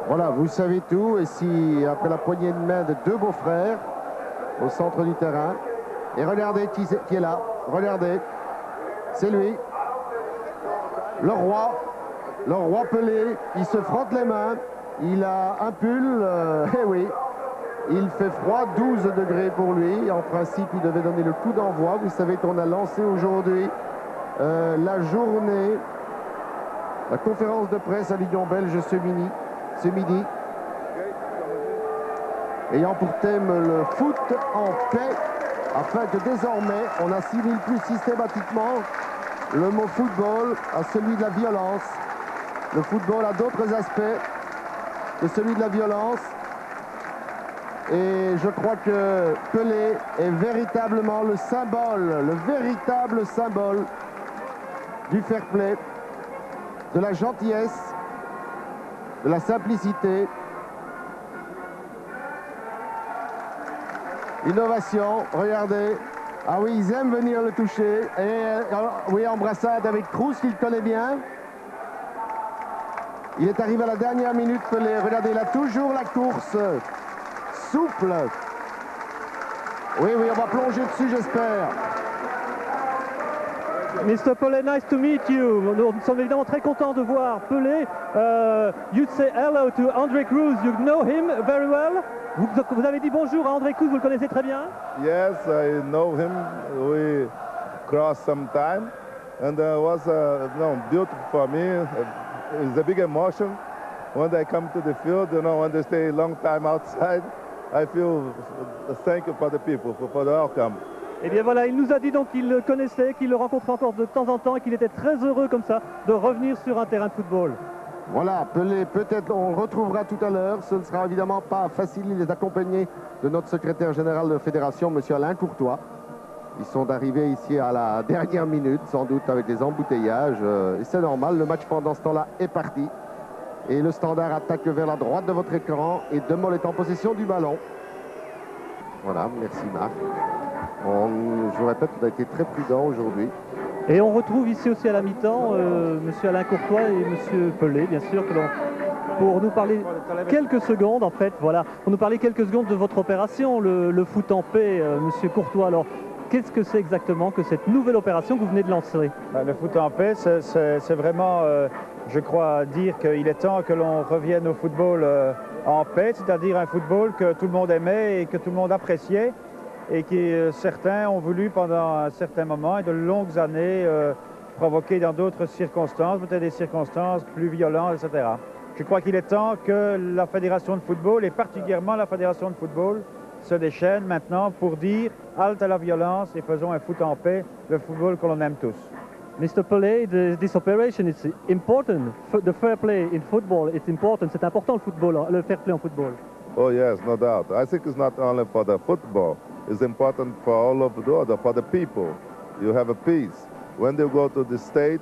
Voilà, vous savez tout. Et si, après la poignée de main de deux beaux-frères au centre du terrain, et regardez qui est là. Regardez, c'est lui, le roi Pelé. Il se frotte les mains. Il a un pull, eh oui, il fait froid, 12 degrés pour lui. En principe, il devait donner le coup d'envoi. Vous savez qu'on a lancé aujourd'hui la journée, la conférence de presse à l'Union belge ce midi, ayant pour thème le foot en paix, afin que désormais on assimile plus systématiquement le mot football à celui de la violence. Le football a d'autres aspects que celui de la violence. Et je crois que Pelé est véritablement le véritable symbole du fair play, de la gentillesse, de la simplicité. Innovation, regardez. Ah oui, ils aiment venir le toucher. Et oui, embrassade avec Kroos, qu'il connaît bien. Il est arrivé à la dernière minute, Pelé. Regardez, il a toujours la course souple. Oui, on va plonger dessus, j'espère. Mr. Pelé, nice to meet you. Nous sommes évidemment très contents de voir Pelé. You'd say hello to André Cruz. You know him very well. Vous avez dit bonjour à André Cruz, vous le connaissez très bien? Yes, I know him. We crossed some time, and was beautiful for me. It's a big emotion when they come to the field. You know, when they stay a long time outside, I feel thank you for the people for the welcome. Eh bien voilà, il nous a dit donc qu'il le connaissait, qu'il le rencontrait encore de temps en temps et qu'il était très heureux comme ça de revenir sur un terrain de football. Voilà, Pelé, peut-être on le retrouvera tout à l'heure. Ce ne sera évidemment pas facile. Il est accompagné de notre secrétaire général de la fédération, M. Alain Courtois. Ils sont arrivés ici à la dernière minute, sans doute avec des embouteillages. Et c'est normal, le match pendant ce temps-là est parti. Et le Standard attaque vers la droite de votre écran et De Mol est en possession du ballon. Voilà, merci Marc. Je vous répète, on a été très prudent aujourd'hui. Et on retrouve ici aussi à la mi-temps M. Alain Courtois et M. Pelé, bien sûr, pour nous parler quelques secondes, en fait, voilà, pour nous parler quelques secondes de votre opération, le foot en paix, M. Courtois. Alors, qu'est-ce que c'est exactement que cette nouvelle opération que vous venez de lancer? Le foot en paix, c'est vraiment, je crois, dire qu'il est temps que l'on revienne au football en paix, c'est-à-dire un football que tout le monde aimait et que tout le monde appréciait, et que certains ont voulu pendant un certain moment et de longues années provoquer dans d'autres circonstances, peut-être des circonstances plus violentes, etc. Je crois qu'il est temps que la Fédération de football, et particulièrement la Fédération de football, se déchaîne maintenant pour dire halte à la violence et faisons un foot en paix, le football que l'on aime tous. Mr. Pelé, this operation is important. The fair play in football, it's important. C'est important le football, le fair play en football. Oh yes, no doubt. I think it's not only for the football. It's important for all of the other, for the people. You have a peace. When they go to the stage,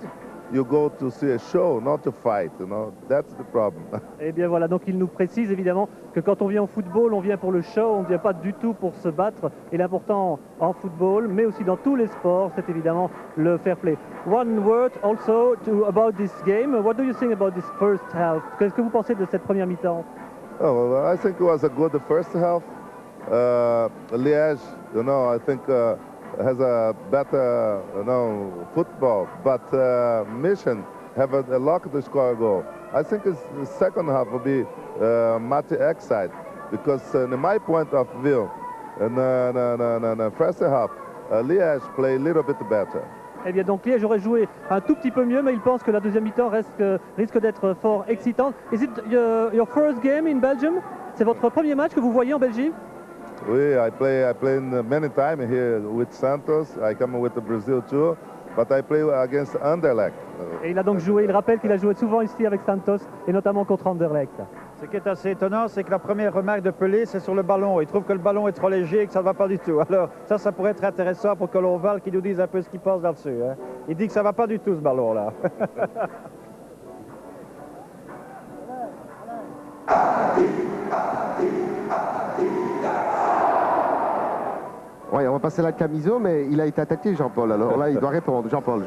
you go to see a show, not to fight, you know. That's the problem. Eh bien voilà, donc il nous précise évidemment que quand on vient au football, on vient pour le show, on ne vient pas du tout pour se battre. Et l'important en football, mais aussi dans tous les sports, c'est évidemment le fair play. One word also about this game. What do you think about this first half? Qu'est-ce que vous pensez de cette première mi-temps? Oh, well, I think it was a good first half. Liège, you know, I think has a better, football, but Mission have a luck to score a goal. I think the second half will be much excited because in my point of view, in the first half, Liège play a little bit better. Eh bien donc Liège aurait joué un tout petit peu mieux, mais il pense que la deuxième mi-temps risque d'être fort excitante. Is it your first game in Belgium? C'est votre premier match que vous voyez en Belgique? Oui, I play many times here with Santos. I come with the Brazil too, but I play against Anderlecht. Et il a donc joué, il rappelle qu'il a joué souvent ici avec Santos et notamment contre Anderlecht. Ce qui est assez étonnant, c'est que la première remarque de Pelé, c'est sur le ballon. Il trouve que le ballon est trop léger et que ça ne va pas du tout. Alors ça pourrait être intéressant pour que l'on Val qui nous dise un peu ce qu'il pense là-dessus. Hein. Il dit que ça ne va pas du tout ce ballon-là. Oui, on va passer la Camiso, mais il a été attaqué, Jean-Paul. Alors là, il doit répondre. Jean-Paul,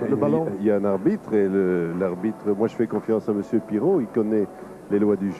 le ballon. Il y a un arbitre, et l'arbitre, moi je fais confiance à M. Pirot, il connaît les lois du jeu.